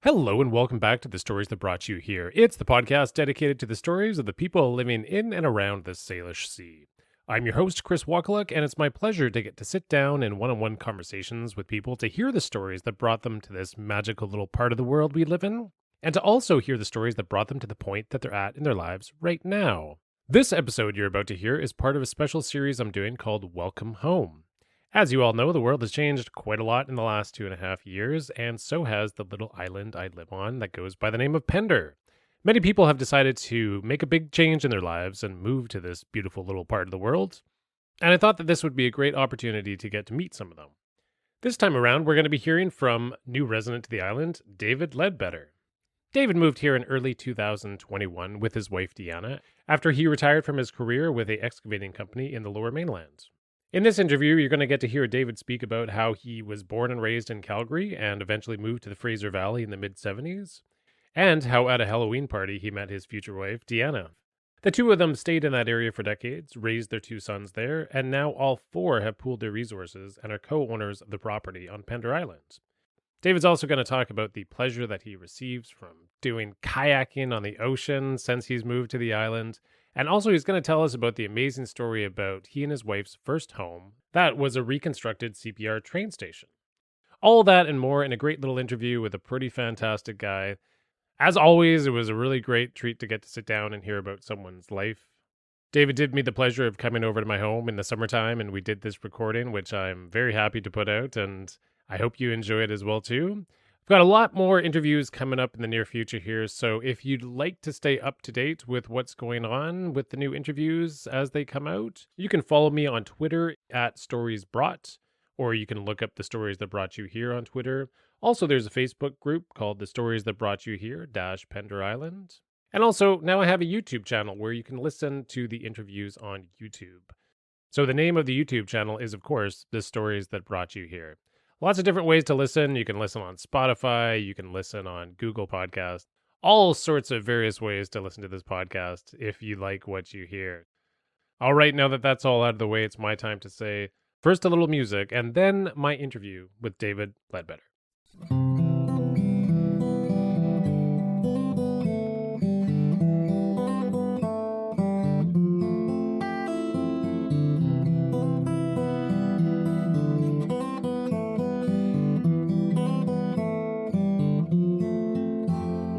Hello and welcome back to The Stories That Brought You Here. It's the podcast dedicated to the stories of the people living in and around the Salish Sea. I'm your host, Chris Wakaluk, and it's my pleasure to get to sit down in one-on-one conversations with people to hear the stories that brought them to this magical little part of the world we live in, and to also hear the stories that brought them to the point that they're at in their lives right now. This episode you're about to hear is part of a special series I'm doing called Welcome Home. As you all know, the world has changed quite a lot in the last 2.5 years, and so has the little island I live on that goes by the name of Pender. Many people have decided to make a big change in their lives and move to this beautiful little part of the world, and I thought that this would be a great opportunity to get to meet some of them. This time around, we're going to be hearing from new resident to the island, David Leadbeater. David moved here in early 2021 with his wife Deanna after he retired from his career with an excavating company in the Lower Mainland. In this interview, you're going to get to hear David speak about how he was born and raised in Calgary and eventually moved to the Fraser Valley in the mid-70s, and how at a Halloween party he met his future wife, Deanna. The two of them stayed in that area for decades, raised their two sons there, and now all four have pooled their resources and are co-owners of the property on Pender Island. David's also going to talk about the pleasure that he receives from doing kayaking on the ocean since he's moved to the island. And also he's going to tell us about the amazing story about he and his wife's first home. That was a reconstructed CPR train station. All that and more in a great little interview with a pretty fantastic guy. As always, it was a really great treat to get to sit down and hear about someone's life. David did me the pleasure of coming over to my home in the summertime, and we did this recording, which I'm very happy to put out, and I hope you enjoy it as well too. I've got a lot more interviews coming up in the near future here, so if you'd like to stay up to date with what's going on with the new interviews as they come out, you can follow me on Twitter at StoriesBrought, or you can look up The Stories That Brought You Here on Twitter. Also, there's a Facebook group called The Stories That Brought You Here - Pender Island. And also, now I have a YouTube channel where you can listen to the interviews on YouTube. So the name of the YouTube channel is, of course, The Stories That Brought You Here. Lots of different ways to listen. You can listen on Spotify. You can listen on Google Podcasts. All sorts of various ways to listen to this podcast if you like what you hear. All right, now that that's all out of the way, it's my time to say first a little music and then my interview with David Leadbeater.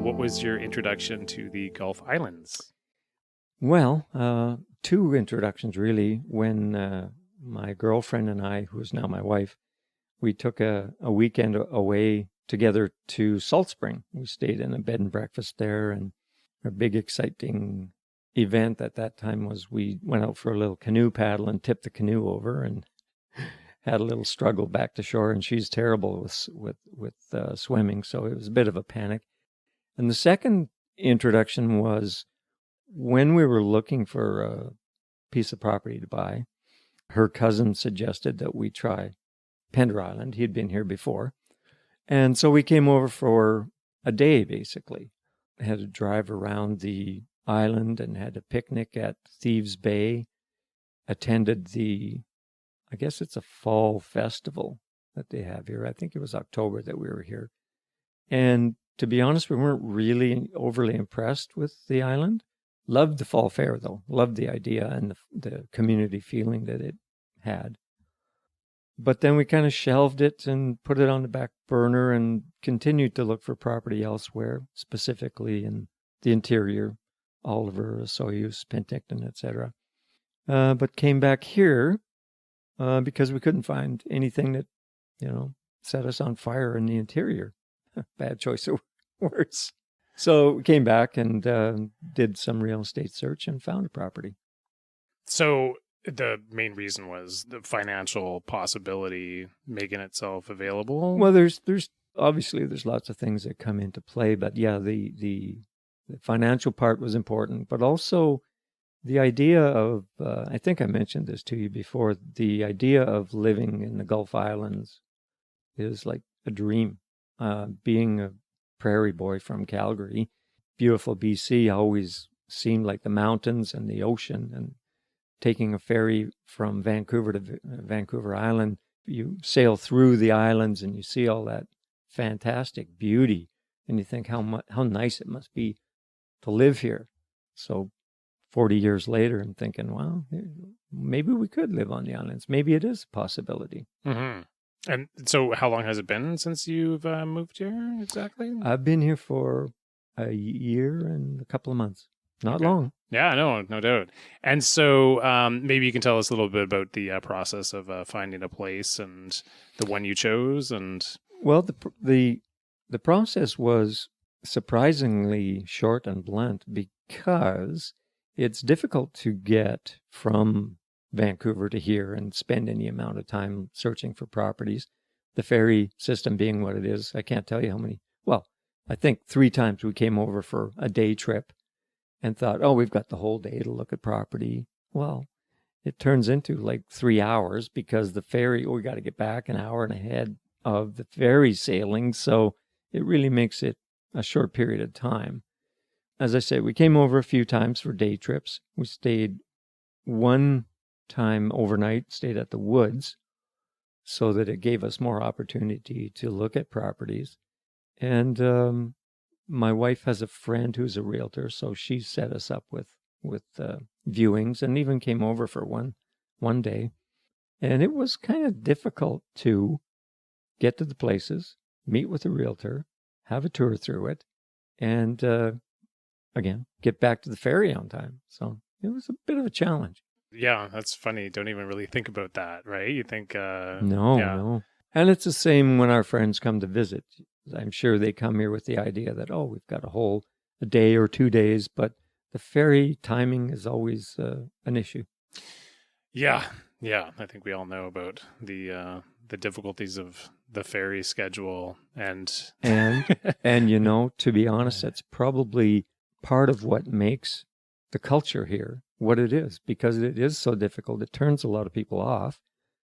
What was your introduction to the Gulf Islands? Well, two introductions really. When my girlfriend and I, who is now my wife, we took a weekend away together to Salt Spring. We stayed in a bed and breakfast there, and a big exciting event at that time was we went out for a little canoe paddle and tipped the canoe over and had a little struggle back to shore, and she's terrible with swimming, so it was a bit of a panic. And the second introduction was when we were looking for a piece of property to buy. Her cousin suggested that we try Pender Island. He'd been here before. And so we came over for a day, basically. Had to drive around the island and had a picnic at Thieves Bay. Attended I guess it's a fall festival that they have here. I think it was October that we were here. And to be honest, we weren't really overly impressed with the island. Loved the fall fair, though. Loved the idea and the community feeling that it had. But then we kind of shelved it and put it on the back burner and continued to look for property elsewhere, specifically in the interior, Oliver, Soyuz, Penticton, etc. But came back here because we couldn't find anything that, set us on fire in the interior. Bad choice of words. So we came back and did some real estate search and found a property. So the main reason was the financial possibility making itself available? Well, there's obviously there's lots of things that come into play, but yeah, the financial part was important, but also the idea of, I think I mentioned this to you before, the idea of living in the Gulf Islands is like a dream. Being a prairie boy from Calgary, beautiful BC always seemed like the mountains and the ocean, and taking a ferry from Vancouver to Vancouver Island, you sail through the islands and you see all that fantastic beauty and you think how nice it must be to live here. So 40 years later, I'm thinking, well, maybe we could live on the islands. Maybe it is a possibility. Mm-hmm. And so how long has it been since you've moved here exactly? I've been here for a year and a couple of months. Not long. Yeah, no doubt. And so maybe you can tell us a little bit about the process of finding a place and the one you chose. And well, the process was surprisingly short and blunt because it's difficult to get from Vancouver to here and spend any amount of time searching for properties. The ferry system being what it is, I can't tell you how many. Well, I think 3 times we came over for a day trip and thought, oh, we've got the whole day to look at property. Well, it turns into like 3 hours because the ferry, we got to get back an hour and ahead of the ferry sailing. So it really makes it a short period of time. As I said, we came over a few times for day trips. We stayed one time overnight, stayed at the woods so that it gave us more opportunity to look at properties. And my wife has a friend who's a realtor, so she set us up with viewings and even came over for one day. And it was kind of difficult to get to the places, meet with a realtor, have a tour through it, and again, get back to the ferry on time. So it was a bit of a challenge. yeah, that's funny. Don't even really think about that, right? You think, No. And it's the same when our friends come to visit. I'm sure they come here with the idea that, oh, we've got a day or 2 days, but the ferry timing is always an issue. Yeah. I think we all know about the difficulties of the ferry schedule and to be honest, that's probably part of what makes the culture here what it is, because it is so difficult. It turns a lot of people off,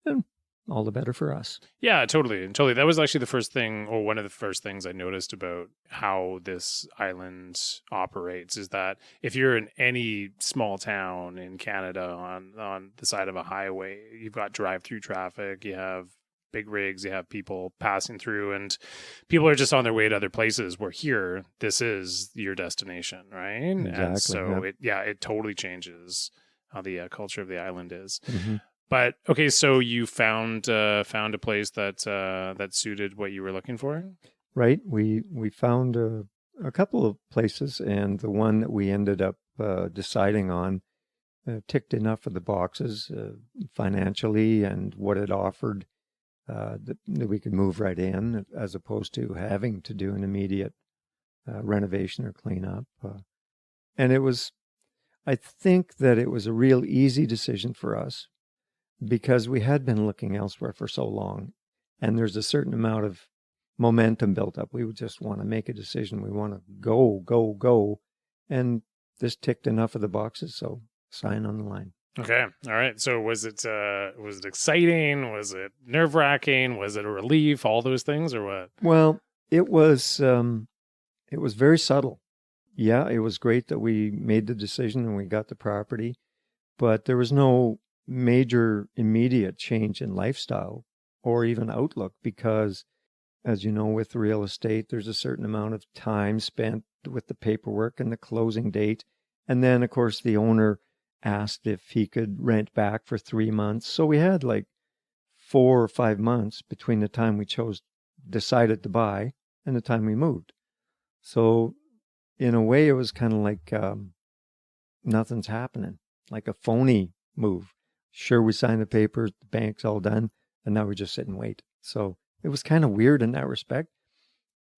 and all the better for us. Yeah, totally. That was actually the first thing, or one of the first things I noticed about how this island operates is that if you're in any small town in Canada on the side of a highway, you've got drive-through traffic, you have big rigs, you have people passing through, and people are just on their way to other places, where here, this is your destination, right? Exactly, and so it totally changes how the culture of the island is. Mm-hmm. But okay, so you found a place that suited what you were looking for? Right. We found a couple of places, and the one that we ended up deciding on ticked enough of the boxes financially and what it offered that we could move right in, as opposed to having to do an immediate renovation or cleanup. And I think that it was a real easy decision for us because we had been looking elsewhere for so long, and there's a certain amount of momentum built up. We would just want to make a decision. We want to go. And this ticked enough of the boxes, so sign on the line. Okay. All right. So was it exciting? Was it nerve-wracking? Was it a relief? All those things, or what? Well, it was very subtle. Yeah, it was great that we made the decision and we got the property, but there was no major immediate change in lifestyle or even outlook, because, as you know, with real estate, there's a certain amount of time spent with the paperwork and the closing date. And then, of course, the owner asked if he could rent back for 3 months. So we had like 4 or 5 months between the time we decided to buy and the time we moved. So in a way, it was kind of like nothing's happening, like a phony move. Sure, we signed the papers, the bank's all done, and now we just sit and wait. So it was kind of weird in that respect.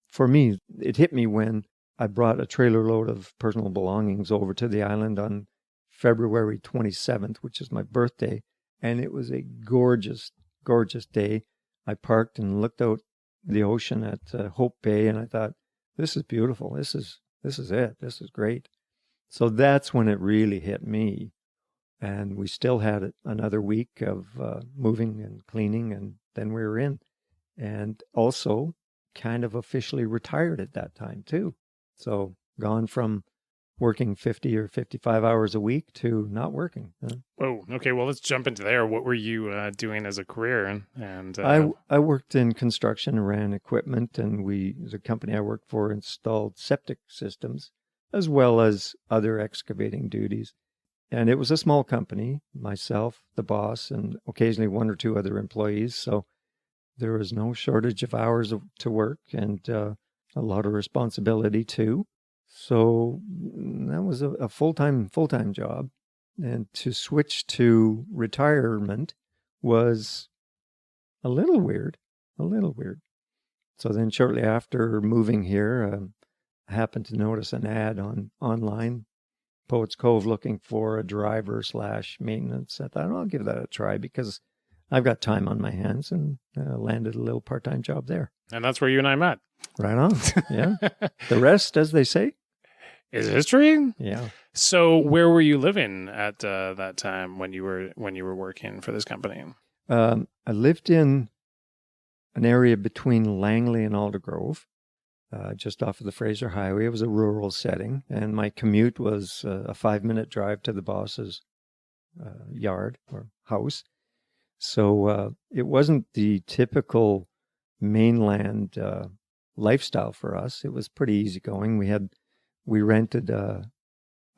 For me, it hit me when I brought a trailer load of personal belongings over to the island on February 27th, which is my birthday, and it was a gorgeous, gorgeous day. I parked and looked out the ocean at Hope Bay, and I thought, this is beautiful. This is it. This is great. So that's when it really hit me. And we still had another week of moving and cleaning, and then we were in. And also kind of officially retired at that time too. So gone from working 50 or 55 hours a week to not working. Oh, okay. Well, let's jump into there. What were you doing as a career? And I worked in construction, ran equipment, and the company I worked for installed septic systems as well as other excavating duties. And it was a small company, myself, the boss, and occasionally one or two other employees. So there was no shortage of hours to work and a lot of responsibility too. So that was a full-time job. And to switch to retirement was a little weird. So then shortly after moving here, I happened to notice an ad online, Poets Cove, looking for a driver / maintenance. I thought, I'll give that a try because I've got time on my hands, and landed a little part-time job there. And that's where you and I met. Right on. Yeah. The rest, as they say, is history. Yeah. So where were you living at that time when you were working for this company? I lived in an area between Langley and Aldergrove, just off of the Fraser Highway. It was a rural setting, and my commute was a 5-minute drive to the boss's yard or house. So it wasn't the typical mainland lifestyle for us. It was pretty easygoing. We rented a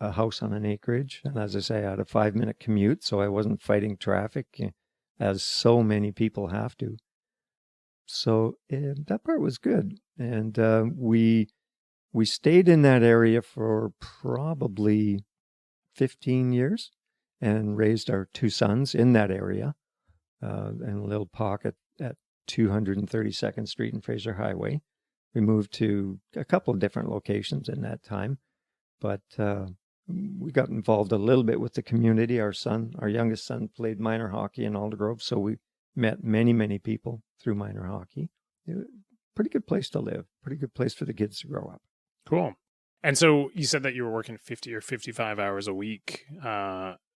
house on an acreage, and as I say, I had a 5-minute commute, so I wasn't fighting traffic as so many people have to. So that part was good, and we stayed in that area for probably 15 years and raised our 2 sons in that area, in a little pocket at 232nd Street and Fraser Highway. We moved to a couple of different locations in that time, but we got involved a little bit with the community. Our youngest son, played minor hockey in Aldergrove, so we met many people through minor hockey. Pretty good place to live. Pretty good place for the kids to grow up. Cool. And so you said that you were working 50 or 55 hours a week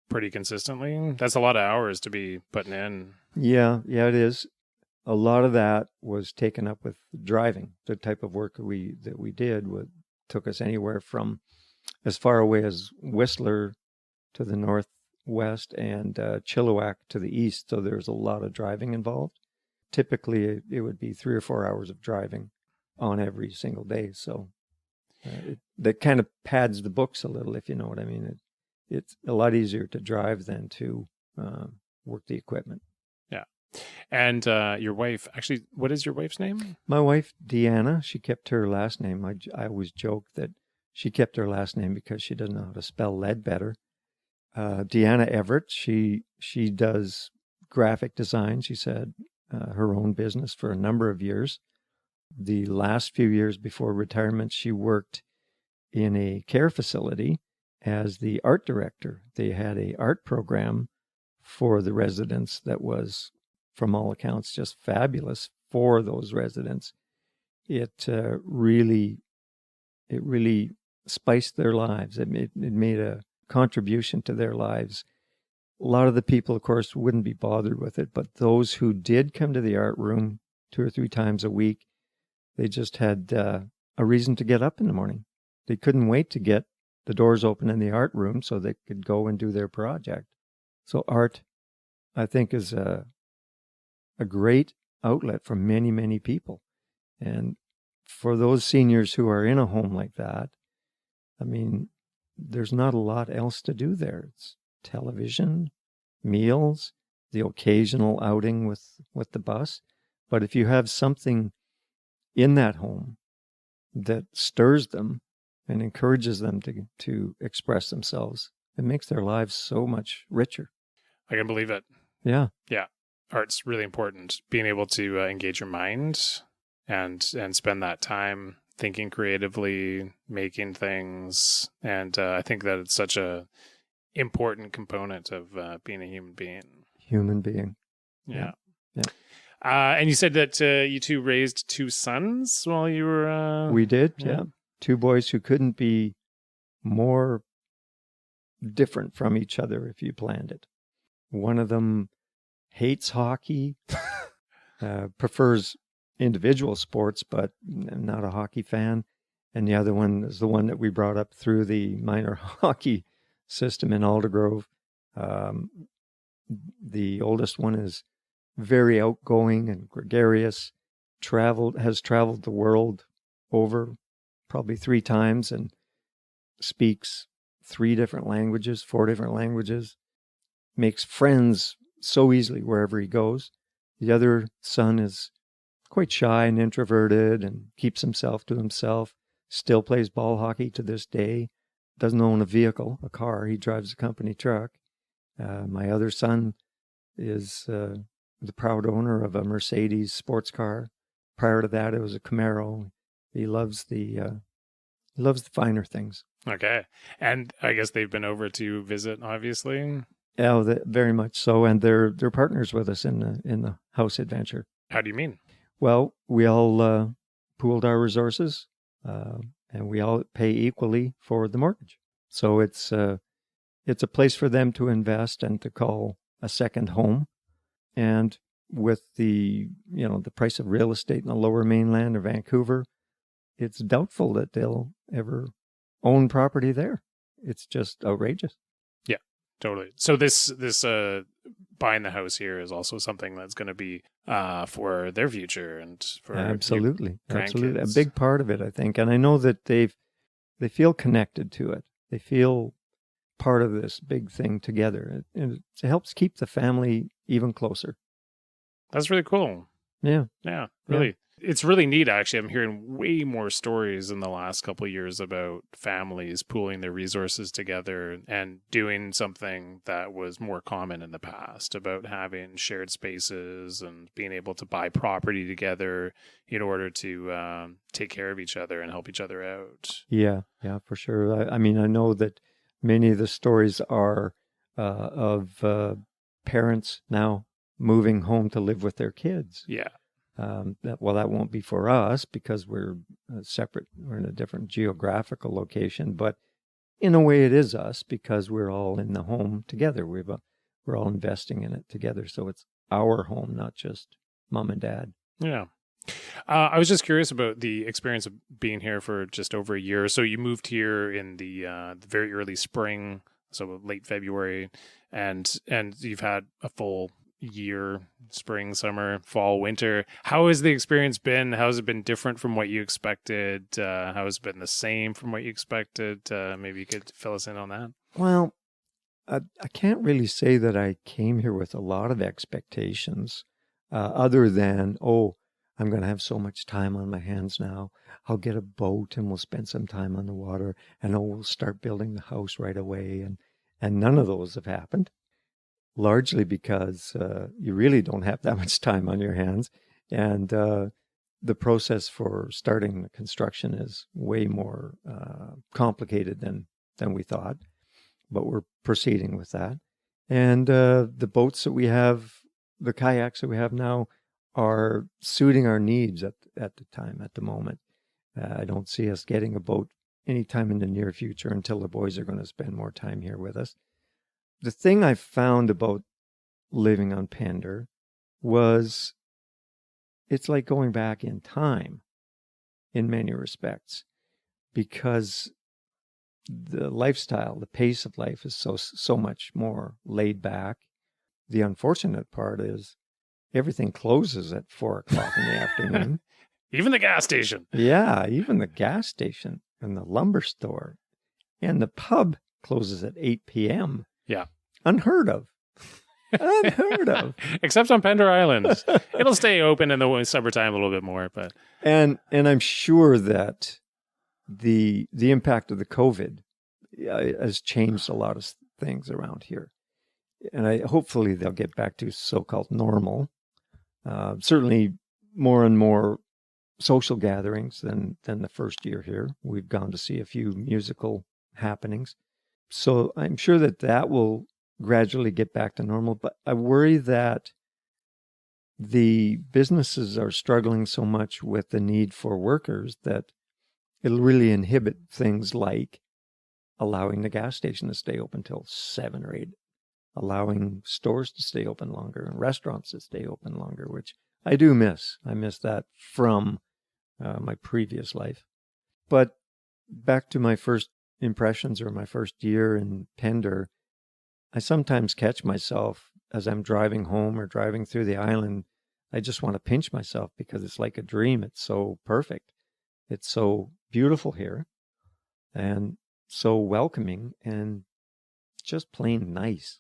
pretty consistently. That's a lot of hours to be putting in. Yeah, it is. A lot of that was taken up with driving. The type of work that we did took us anywhere from as far away as Whistler to the northwest and Chilliwack to the east. So there's a lot of driving involved. Typically, it would be 3 or 4 hours of driving on every single day. So that kind of pads the books a little, if you know what I mean. It's a lot easier to drive than to work the equipment. Yeah. And your wife, actually, what is your wife's name? My wife, Deanna, she kept her last name. I always joke that she kept her last name because she doesn't know how to spell Leadbeater. Deanna Everett, she does graphic design. She said her own business for a number of years. The last few years before retirement, she worked in a care facility as the art director. They had an art program for the residents that was, from all accounts, just fabulous for those residents. It really spiced their lives. It made a contribution to their lives. A lot of the people, of course, wouldn't be bothered with it, but those who did come to the art room 2 or 3 times a week, they just had a reason to get up in the morning. They couldn't wait to get the doors open in the art room so they could go and do their project. So art, I think, is a great outlet for many people. And for those seniors who are in a home like that, I mean, there's not a lot else to do there. It's television, meals, the occasional outing with the bus. But if you have something in that home that stirs them and encourages them to express themselves, it makes their lives so much richer. I can believe it. Yeah. Yeah. Art's really important. Being able to engage your mind and spend that time thinking creatively, making things. And I think that it's such a important component of being a human being. Yeah. And you said that you two raised 2 sons while you were... We did, yeah. 2 boys who couldn't be more different from each other if you planned it. One of them hates hockey, prefers individual sports, but not a hockey fan. and the other one is the one that we brought up through the minor hockey system in Aldergrove. The oldest one is very outgoing and gregarious, has traveled the world over probably 3 times and speaks 4 different languages, makes friends so easily wherever he goes. The other son is quite shy and introverted and keeps himself to himself, still plays ball hockey to this day, doesn't own a car. He drives a company truck. My other son is the proud owner of a Mercedes sports car. Prior to that, it was a Camaro. He loves the finer things. Okay. And I guess they've been over to visit, obviously. Yeah, very much so. And they're partners with us in the house adventure. How do you mean? Well, we all pooled our resources, and we all pay equally for the mortgage. So it's a place for them to invest and to call a second home. And with the price of real estate in the Lower Mainland or Vancouver, it's doubtful that they'll ever own property there. It's just outrageous. Yeah, totally. So this buying the house here is also something that's going to be for their future and for absolutely a grandkids. big part of it, I think. And I know that they feel connected to it. They feel part of this big thing together. It helps keep the family even closer. That's really cool. Yeah, really. Yeah. It's really neat, actually. I'm hearing way more stories in the last couple of years about families pooling their resources together and doing something that was more common in the past, about having shared spaces and being able to buy property together in order to take care of each other and help each other out. Yeah, for sure. I mean, I know that many of the stories are of parents now moving home to live with their kids. Yeah. That won't be for us because we're separate. We're in a different geographical location, but in a way it is us because we're all in the home together. We're all investing in it together. So it's our home, not just mom and dad. Yeah. I was just curious about the experience of being here for just over a year. So you moved here in the very early spring, so late February, and you've had a full year, spring, summer, fall, winter. How has the experience been? How has it been different from what you expected? How has it been the same from what you expected? Maybe you could fill us in on that. Well, I can't really say that I came here with a lot of expectations, other than, I'm going to have so much time on my hands now. I'll get a boat and we'll spend some time on the water, and we'll start building the house right away. And none of those have happened. Largely because you really don't have that much time on your hands. And the process for starting the construction is way more complicated than we thought. But we're proceeding with that. And the boats that we have, the kayaks that we have now, are suiting our needs at the moment. I don't see us getting a boat anytime in the near future until the boys are going to spend more time here with us. The thing I found about living on Pender was it's like going back in time in many respects, because the lifestyle, the pace of life is so much more laid back. The unfortunate part is everything closes at 4:00 in the afternoon. Even the gas station. Yeah, even the gas station and the lumber store and the pub closes at 8 p.m. Yeah. Unheard of. Except on Pender Island. It'll stay open in the summertime a little bit more, but and I'm sure that the impact of the COVID has changed a lot of things around here. And hopefully they'll get back to so-called normal. Certainly more and more social gatherings than the first year here. We've gone to see a few musical happenings. So I'm sure that will gradually get back to normal. But I worry that the businesses are struggling so much with the need for workers that it'll really inhibit things like allowing the gas station to stay open till 7 or 8, allowing stores to stay open longer and restaurants to stay open longer, which I do miss. I miss that from my previous life. But back to my first impressions or my first year in Pender, I sometimes catch myself as I'm driving home or driving through the island. I just want to pinch myself because it's like a dream. It's so perfect. It's so beautiful here and so welcoming and just plain nice.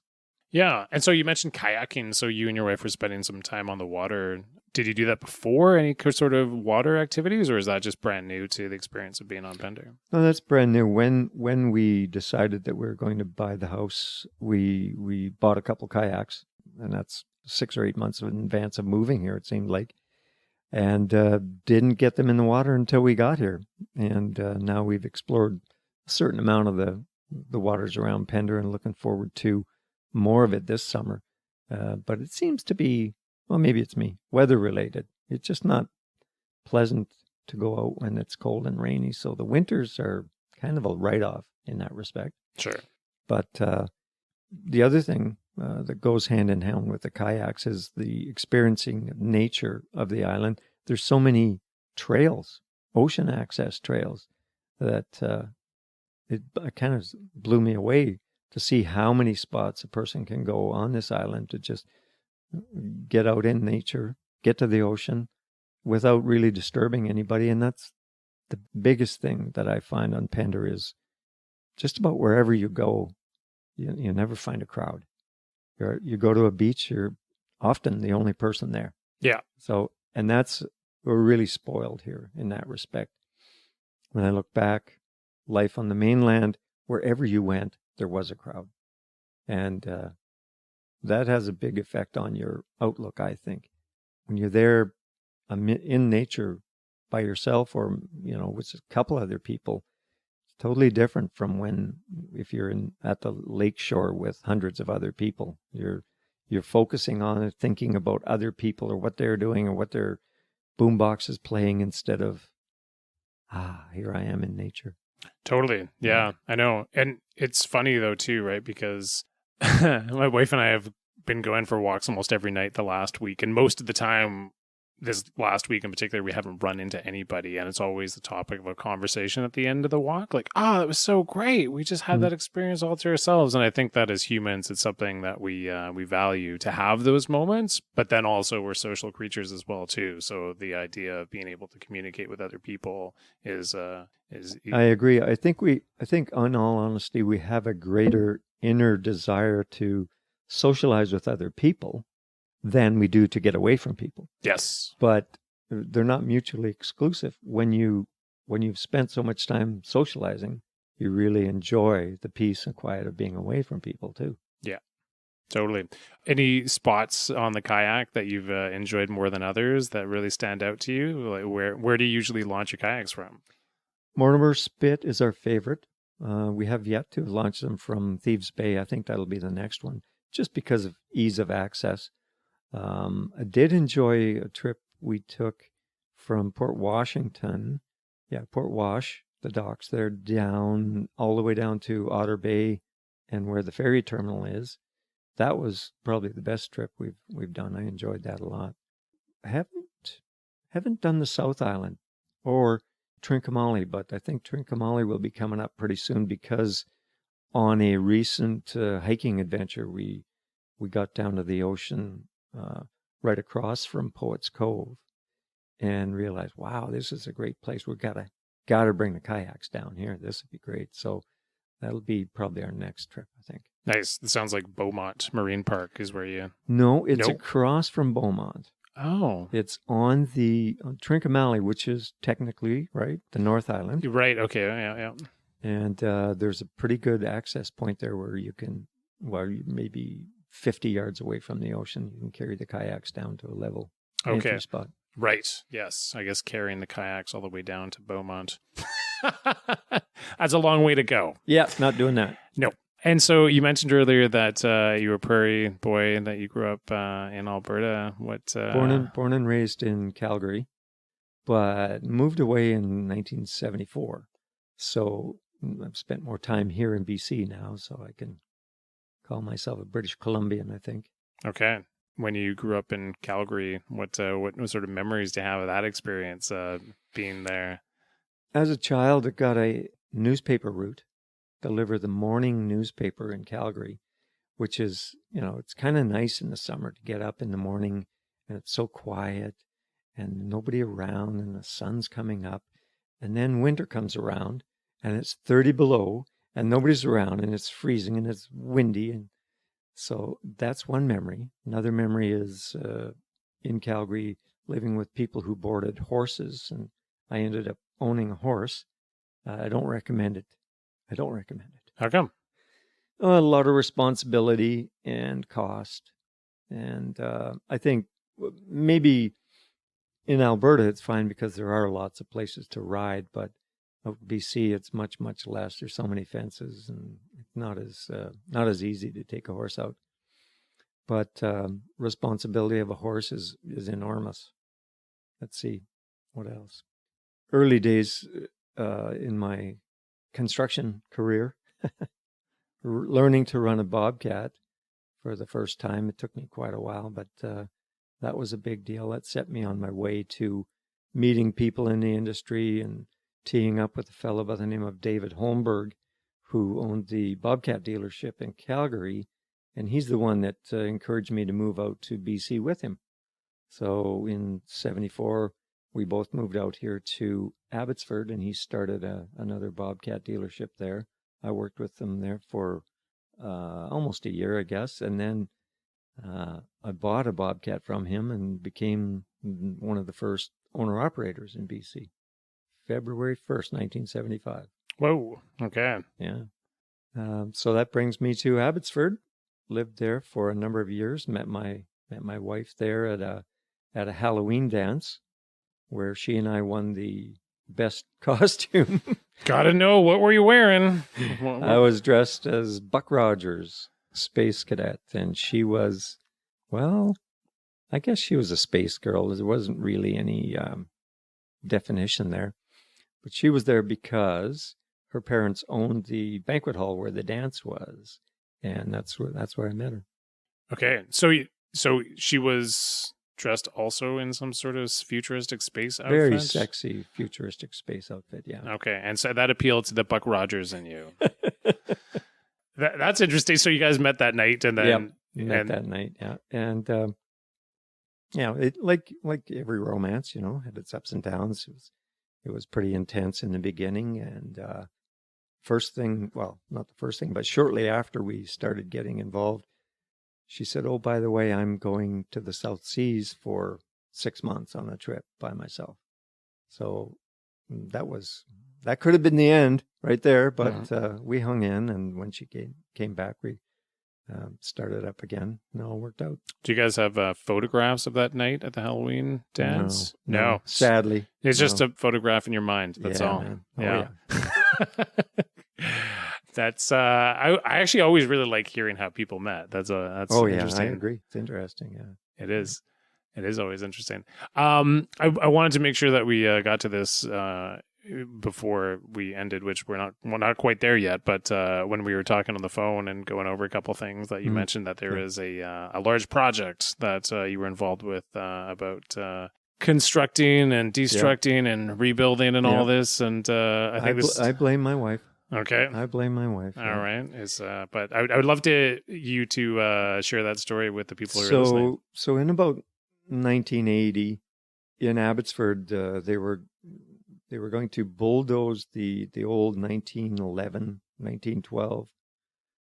Yeah. And so you mentioned kayaking. So you and your wife were spending some time on the water. Did you do that before, any sort of water activities, or is that just brand new to the experience of being on Pender? No, that's brand new. When we decided that we were going to buy the house, we bought a couple kayaks, and that's 6 or 8 months in advance of moving here, it seemed like, and didn't get them in the water until we got here. And now we've explored a certain amount of the waters around Pender and looking forward to more of it this summer. But it seems to be, well, maybe it's me, weather related. It's just not pleasant to go out when it's cold and rainy. So the winters are kind of a write-off in that respect. Sure. But the other thing that goes hand in hand with the kayaks is the experiencing nature of the island. There's so many trails, ocean access trails, that it kind of blew me away to see how many spots a person can go on this island to just get out in nature, get to the ocean without really disturbing anybody. And that's the biggest thing that I find on Pender is just about wherever you go, you never find a crowd. You go to a beach, you're often the only person there. Yeah. So, and we're really spoiled here in that respect. When I look back, life on the mainland, wherever you went, there was a crowd. And that has a big effect on your outlook, I think. When you're there in nature by yourself or, with a couple other people, it's totally different from if you're at the lake shore with hundreds of other people. You're focusing on it, thinking about other people or what they're doing or what their boombox is playing instead of, here I am in nature. Totally. Yeah, I know. And it's funny though too, right? Because my wife and I have been going for walks almost every night the last week. And most of the time, this last week in particular, we haven't run into anybody. And it's always the topic of a conversation at the end of the walk. Like, that was so great. We just had that experience all to ourselves. And I think that as humans, it's something that we value to have those moments. But then also we're social creatures as well too. So the idea of being able to communicate with other people is I agree. I think in all honesty, we have a greater inner desire to socialize with other people than we do to get away from people. Yes. But they're not mutually exclusive. When you've spent so much time socializing, you really enjoy the peace and quiet of being away from people too. Yeah, totally. Any spots on the kayak that you've enjoyed more than others that really stand out to you? Like where do you usually launch your kayaks from? Mortimer Spit is our favorite. We have yet to launch them from Thieves Bay. I think that'll be the next one, just because of ease of access. I did enjoy a trip we took from Port Washington. Yeah, Port Wash, the docks there, down all the way down to Otter Bay and where the ferry terminal is. That was probably the best trip we've done. I enjoyed that a lot. I haven't done the South Island or Trincomalee, but I think Trincomalee will be coming up pretty soon because on a recent hiking adventure, we got down to the ocean right across from Poets Cove and realized, wow, this is a great place. We've got to bring the kayaks down here. This would be great. So that'll be probably our next trip, I think. Nice. It sounds like Beaumont Marine Park is where you... No, it's across from Beaumont. Oh. It's on Trincomalee, which is technically, right, the North Island. Right. Okay. Yeah. And there's a pretty good access point there where you can, maybe 50 yards away from the ocean, you can carry the kayaks down to a level entry spot. Right. Yes. I guess carrying the kayaks all the way down to Beaumont. That's a long way to go. Yeah, not doing that. No. And so you mentioned earlier that you were a prairie boy and that you grew up in Alberta. What? Born and raised in Calgary, but moved away in 1974. So I've spent more time here in BC now, so I can call myself a British Columbian, I think. Okay. When you grew up in Calgary, what sort of memories do you have of that experience being there? As a child, I got a newspaper route, deliver the morning newspaper in Calgary, which is, it's kind of nice in the summer to get up in the morning and it's so quiet and nobody around and the sun's coming up. And then winter comes around and it's 30 below and nobody's around and it's freezing and it's windy. And so that's one memory. Another memory is in Calgary, living with people who boarded horses, and I ended up owning a horse. I don't recommend it. I don't recommend it. How come? A lot of responsibility and cost. And I think maybe in Alberta it's fine because there are lots of places to ride, but BC it's much, much less. There's so many fences and it's not as easy to take a horse out. But responsibility of a horse is enormous. Let's see, what else? Early days in my construction career, learning to run a bobcat for the first time. It took me quite a while, but that was a big deal. That set me on my way to meeting people in the industry and teeing up with a fellow by the name of David Holmberg, who owned the bobcat dealership in Calgary. And he's the one that encouraged me to move out to BC with him. So in 74, we both moved out here to Abbotsford, and he started another bobcat dealership there. I worked with them there for almost a year, I guess. And then I bought a bobcat from him and became one of the first owner-operators in BC. February 1st, 1975. Whoa, okay. Yeah. So that brings me to Abbotsford. Lived there for a number of years. Met my wife there at a Halloween dance, where she and I won the best costume. Gotta know, what were you wearing? I was dressed as Buck Rogers, space cadet, and she was, well, I guess she was a space girl. There wasn't really any definition there, but she was there because her parents owned the banquet hall where the dance was. And that's where I met her. Okay, so she was dressed also in some sort of futuristic space outfit? Very sexy futuristic space outfit, yeah. Okay, and so that appealed to the Buck Rogers in you. That's interesting. So you guys met that night, and then met that night, yeah. And it like every romance, had its ups and downs. It was pretty intense in the beginning, and first thing, well, not the first thing, but shortly after we started getting involved, she said, "Oh, by the way, I'm going to the South Seas for 6 months on a trip by myself." So that could have been the end right there, but we hung in, and when she came back, we started up again. And it all worked out. Do you guys have photographs of that night at the Halloween dance? No. Sadly. It's just a photograph in your mind. That's all. Man. Yeah. That's I actually always really like hearing how people met. That's interesting. I agree. It's interesting. Yeah, it is. It is always interesting. I wanted to make sure that we got to this before we ended, which we're not quite there yet. But when we were talking on the phone and going over a couple things, that you mentioned that there is a large project that you were involved with about constructing and destructing and rebuilding and all this. And I think I blame my wife. Okay. I blame my wife. All right. But I would love you to share that story with the people who are listening. So in about 1980 in Abbotsford, they were going to bulldoze the old 1911, 1912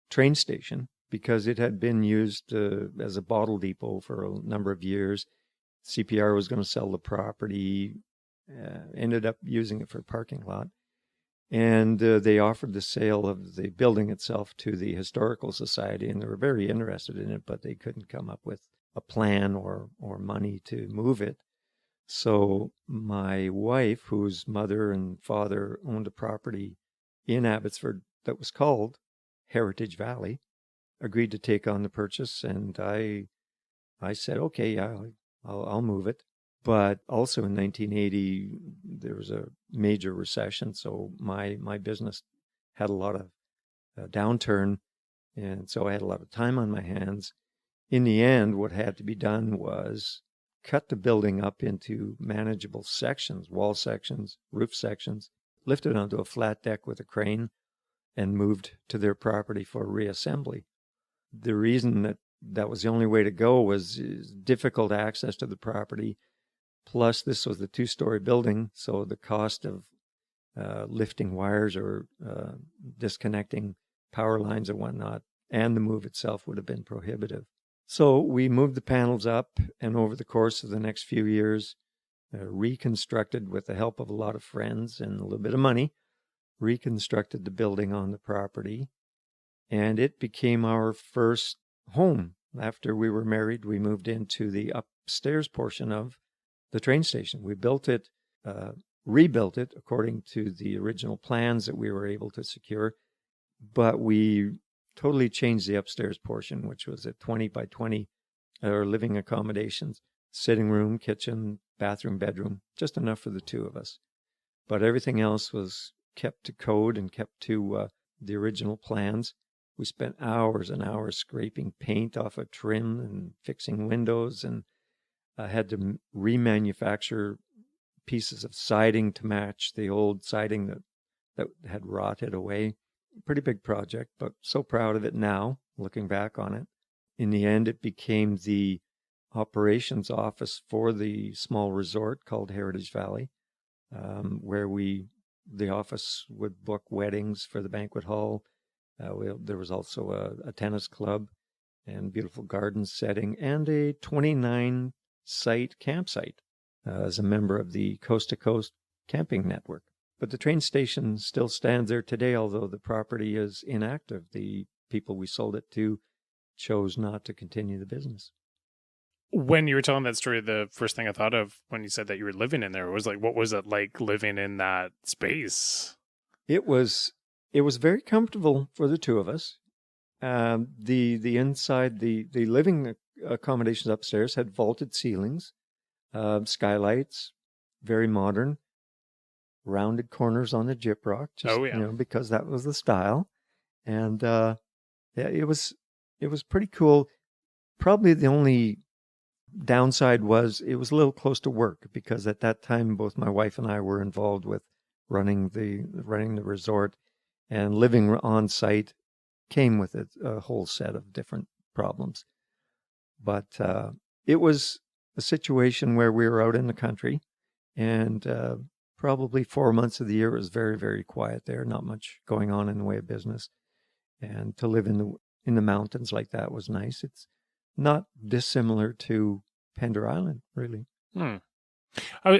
train station because it had been used as a bottle depot for a number of years. CPR was going to sell the property, ended up using it for a parking lot. And they offered the sale of the building itself to the Historical Society, and they were very interested in it, but they couldn't come up with a plan or money to move it. So my wife, whose mother and father owned a property in Abbotsford that was called Heritage Valley, agreed to take on the purchase, and I said, okay, yeah, I'll move it. But also in 1980, there was a major recession, so my business had a lot of downturn, and so I had a lot of time on my hands. In the end, what had to be done was cut the building up into manageable sections, wall sections, roof sections, lifted onto a flat deck with a crane and moved to their property for reassembly. The reason that was the only way to go was difficult access to the property. Plus, this was the 2-story building, so the cost of lifting wires or disconnecting power lines and whatnot, and the move itself would have been prohibitive. So we moved the panels up, and over the course of the next few years, reconstructed with the help of a lot of friends and a little bit of money, reconstructed the building on the property, and it became our first home. After we were married, we moved into the upstairs portion of the train station. We built it, rebuilt it according to the original plans that we were able to secure, but we totally changed the upstairs portion, which was a 20 by 20 living accommodations, sitting room, kitchen, bathroom, bedroom, just enough for the two of us. But everything else was kept to code and kept to the original plans. We spent hours and hours scraping paint off of trim and fixing windows, and had to remanufacture pieces of siding to match the old siding that had rotted away. Pretty big project, but so proud of it now, looking back on it. In the end, it became the operations office for the small resort called Heritage Valley, where the office would book weddings for the banquet hall. There was also a tennis club and beautiful garden setting and a 29-site campsite as a member of the Coast to Coast camping network. But the train station still stands there today, although the property is inactive. The people we sold it to chose not to continue the business. When you were telling that story, the first thing I thought of when you said that you were living in there was like, what was it like living in that space? It was very comfortable for the two of us. The inside, the living accommodations upstairs had vaulted ceilings, skylights, very modern, rounded corners on the gyprock, just because that was the style. And it was pretty cool. Probably the only downside was it was a little close to work, because at that time both my wife and I were involved with running the resort, and living on site came with it a whole set of different problems. But it was a situation where we were out in the country, and probably 4 months of the year it was very, very quiet there, not much going on in the way of business. And to live in the mountains like that was nice. It's not dissimilar to Pender Island, really. I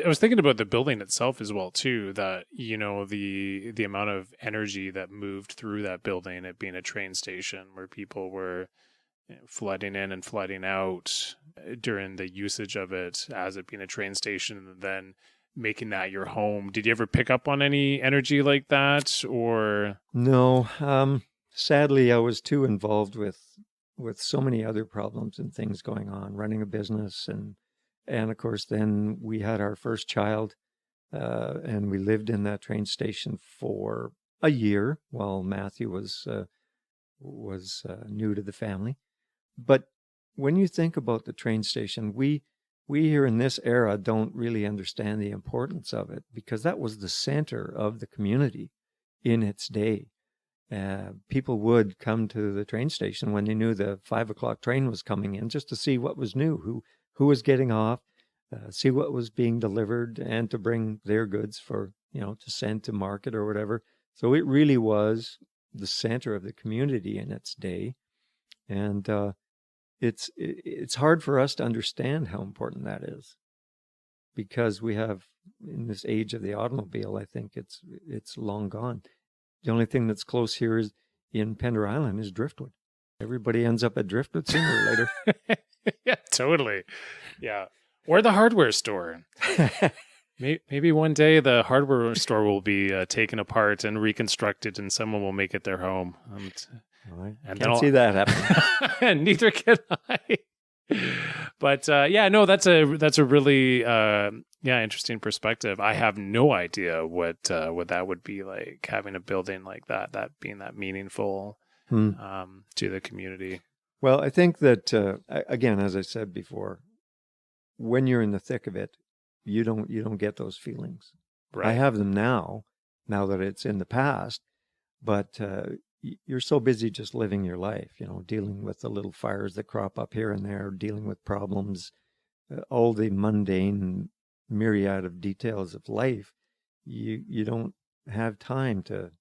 was thinking about the building itself as well, too, that, the amount of energy that moved through that building, it being a train station where people were flooding in and flooding out during the usage of it as it being a train station, and then making that your home. Did you ever pick up on any energy like that, or? No. Sadly, I was too involved with so many other problems and things going on, running a business, and of course then we had our first child, and we lived in that train station for a year while Matthew was new to the family. But when you think about the train station, we here in this era don't really understand the importance of it, because that was the center of the community in its day. People would come to the train station when they knew the 5 o'clock train was coming in, just to see what was new, who was getting off, see what was being delivered, and to bring their goods for, to send to market or whatever. So it really was the center of the community in its day. And it's hard for us to understand how important that is, because we have, in this age of the automobile, I think it's long gone. The only thing that's close here is in Pender Island is driftwood. Everybody ends up at driftwood sooner or later. Yeah, totally. Yeah. Or the hardware store. Maybe one day the hardware store will be taken apart and reconstructed, and someone will make it their home. I can't see that happening. And neither can I. But that's a really interesting perspective. I have no idea what that would be like, having a building like that being that meaningful to the community. Well, I think that again, as I said before, when you're in the thick of it, you don't get those feelings. Right. I have them now, now that it's in the past. But you're so busy just living your life, dealing with the little fires that crop up here and there, dealing with problems, all the mundane myriad of details of life. You don't have time to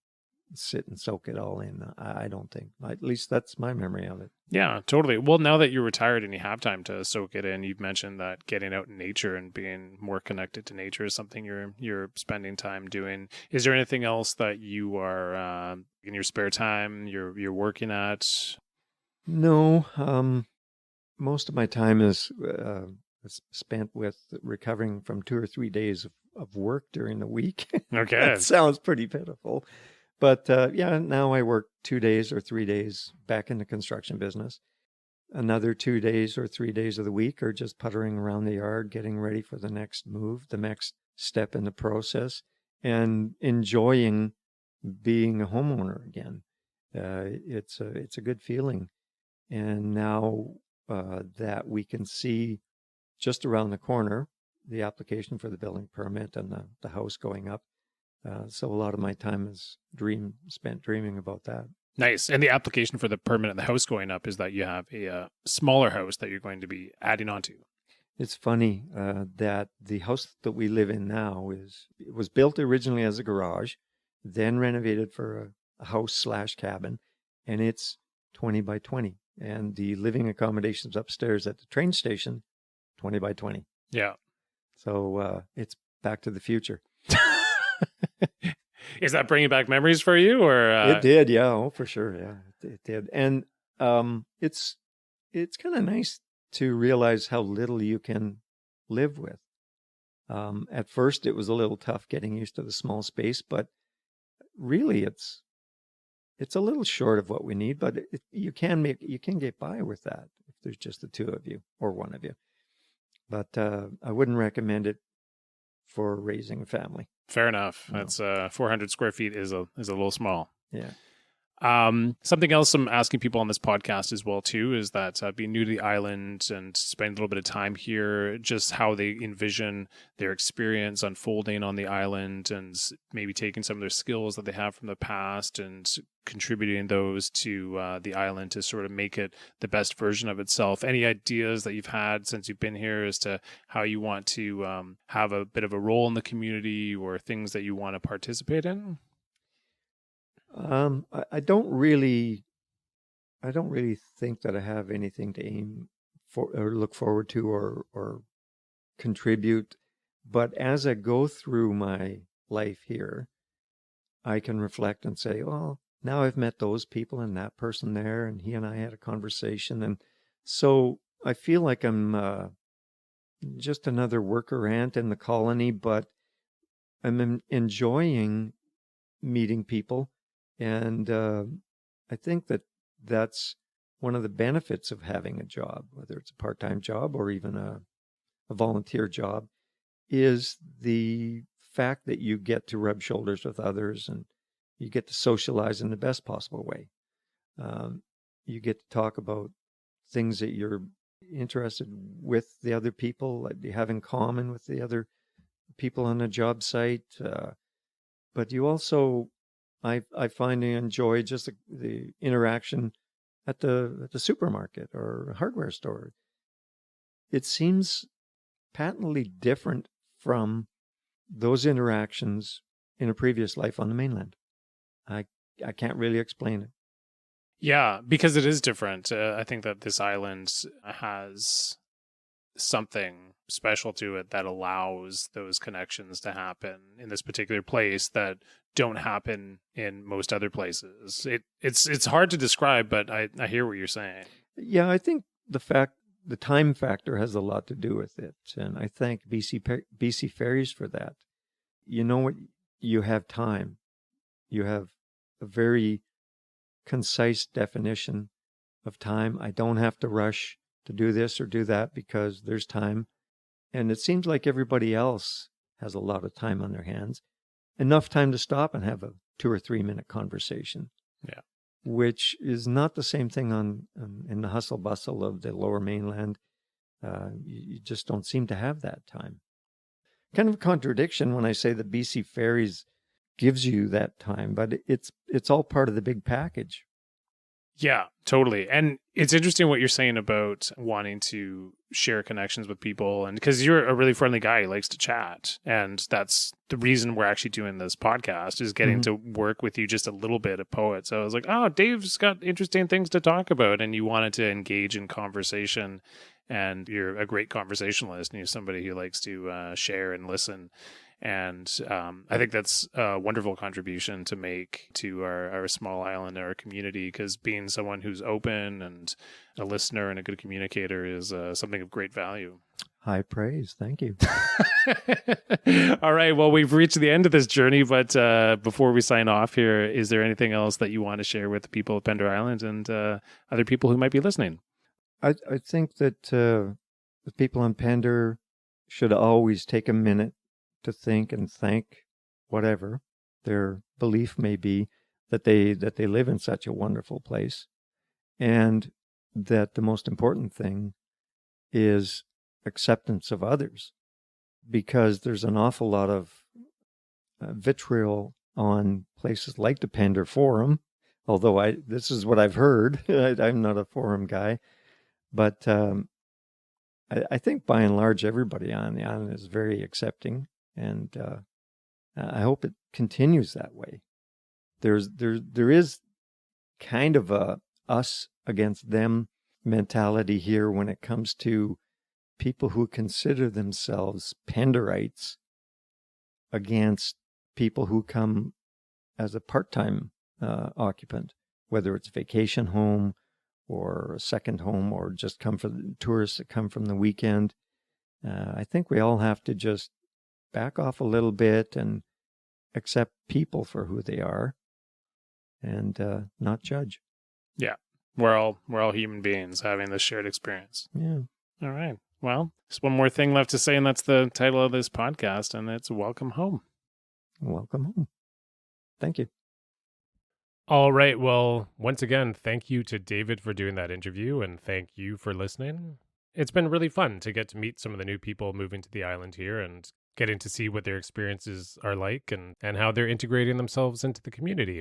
sit and soak it all in. I don't think. At least that's my memory of it. Yeah, totally. Well, now that you're retired and you have time to soak it in, you've mentioned that getting out in nature and being more connected to nature is something you're spending time doing. Is there anything else that you are in your spare time you're working at? No, most of my time is spent with recovering from 2 or 3 days of work during the week. Okay. That sounds pretty pitiful. But now I work 2 days or 3 days back in the construction business. Another 2 days or 3 days of the week are just puttering around the yard, getting ready for the next move, the next step in the process, and enjoying being a homeowner again. It's a good feeling. And now that we can see just around the corner the application for the building permit and the house going up. So a lot of my time is spent dreaming about that. Nice. And the application for the permit and the house going up is that you have a smaller house that you're going to be adding on to. It's funny that the house that we live in now was built originally as a garage, then renovated for a house/cabin, and it's 20 by 20. And the living accommodations upstairs at the train station, 20 by 20. Yeah. So it's back to the future. Is that bringing back memories for you, or It did, yeah. Oh, for sure, yeah, it did. And it's kind of nice to realize how little you can live with. At first, it was a little tough getting used to the small space, but really, it's a little short of what we need. But you can get by with that if there's just the two of you or one of you. But I wouldn't recommend it for raising a family. Fair enough. No. That's 400 square feet is a little small. Yeah. Something else I'm asking people on this podcast as well too is that being new to the island and spending a little bit of time here, just how they envision their experience unfolding on the island, and maybe taking some of their skills that they have from the past and contributing those to the island to sort of make it the best version of itself. Any ideas that you've had since you've been here as to how you want to have a bit of a role in the community, or things that you want to participate in? I don't really think that I have anything to aim for or look forward to or contribute. But as I go through my life here, I can reflect and say, well, now I've met those people and that person there, and he and I had a conversation. And so I feel like I'm just another worker ant in the colony, but I'm enjoying meeting people. And I think that that's one of the benefits of having a job, whether it's a part-time job or even a volunteer job, is the fact that you get to rub shoulders with others and you get to socialize in the best possible way. You get to talk about things that you're interested with the other people, that you have in common with the other people on a job site. But you also, I find I enjoy just the interaction at the supermarket or hardware store. It seems patently different from those interactions in a previous life on the mainland. I can't really explain it. Yeah, because it is different. I think that this island has something special to it that allows those connections to happen in this particular place that don't happen in most other places. It's hard to describe, but I hear what you're saying. Yeah, I think the time factor has a lot to do with it, and I thank BC Ferries for that. You know what? You have time. You have a very concise definition of time. I don't have to rush to do this or do that because there's time. And it seems like everybody else has a lot of time on their hands. Enough time to stop and have a 2 or 3 minute conversation. Yeah. Which is not the same thing in the hustle bustle of the Lower Mainland. You just don't seem to have that time. Kind of a contradiction when I say that BC Ferries gives you that time, but it's all part of the big package. Yeah, totally. And it's interesting what you're saying about wanting to share connections with people. And because you're a really friendly guy who likes to chat. And that's the reason we're actually doing this podcast, is getting to work with you just a little bit, a poet. So I was like, oh, Dave's got interesting things to talk about. And you wanted to engage in conversation. And you're a great conversationalist, and you're somebody who likes to share and listen. And I think that's a wonderful contribution to make to our small island, our community, because being someone who's open and a listener and a good communicator is something of great value. High praise. Thank you. All right. Well, we've reached the end of this journey, but before we sign off here, is there anything else that you want to share with the people of Pender Island and other people who might be listening? I think that the people in Pender should always take a minute to think and thank whatever their belief may be, that they live in such a wonderful place, and that the most important thing is acceptance of others, because there's an awful lot of vitriol on places like the Pender Forum, although this is what I've heard. I'm not a forum guy, but I think by and large everybody on the island is very accepting. And I hope it continues that way. There is kind of a us against them mentality here when it comes to people who consider themselves Penderites against people who come as a part-time occupant, whether it's vacation home or a second home, or just come for the tourists that come from the weekend. I think we all have to just back off a little bit and accept people for who they are, and not judge. Yeah, we're all human beings having this shared experience. Yeah. All right. Well, there's one more thing left to say, and that's the title of this podcast, and it's Welcome Home. Welcome home. Thank you. All right. Well, once again, thank you to David for doing that interview, and thank you for listening. It's been really fun to get to meet some of the new people moving to the island here and getting to see what their experiences are like and how they're integrating themselves into the community.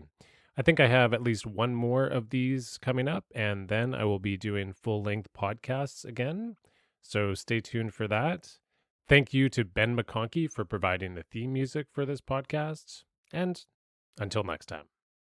I think I have at least one more of these coming up, and then I will be doing full-length podcasts again. So stay tuned for that. Thank you to Ben McConkey for providing the theme music for this podcast. And until next time.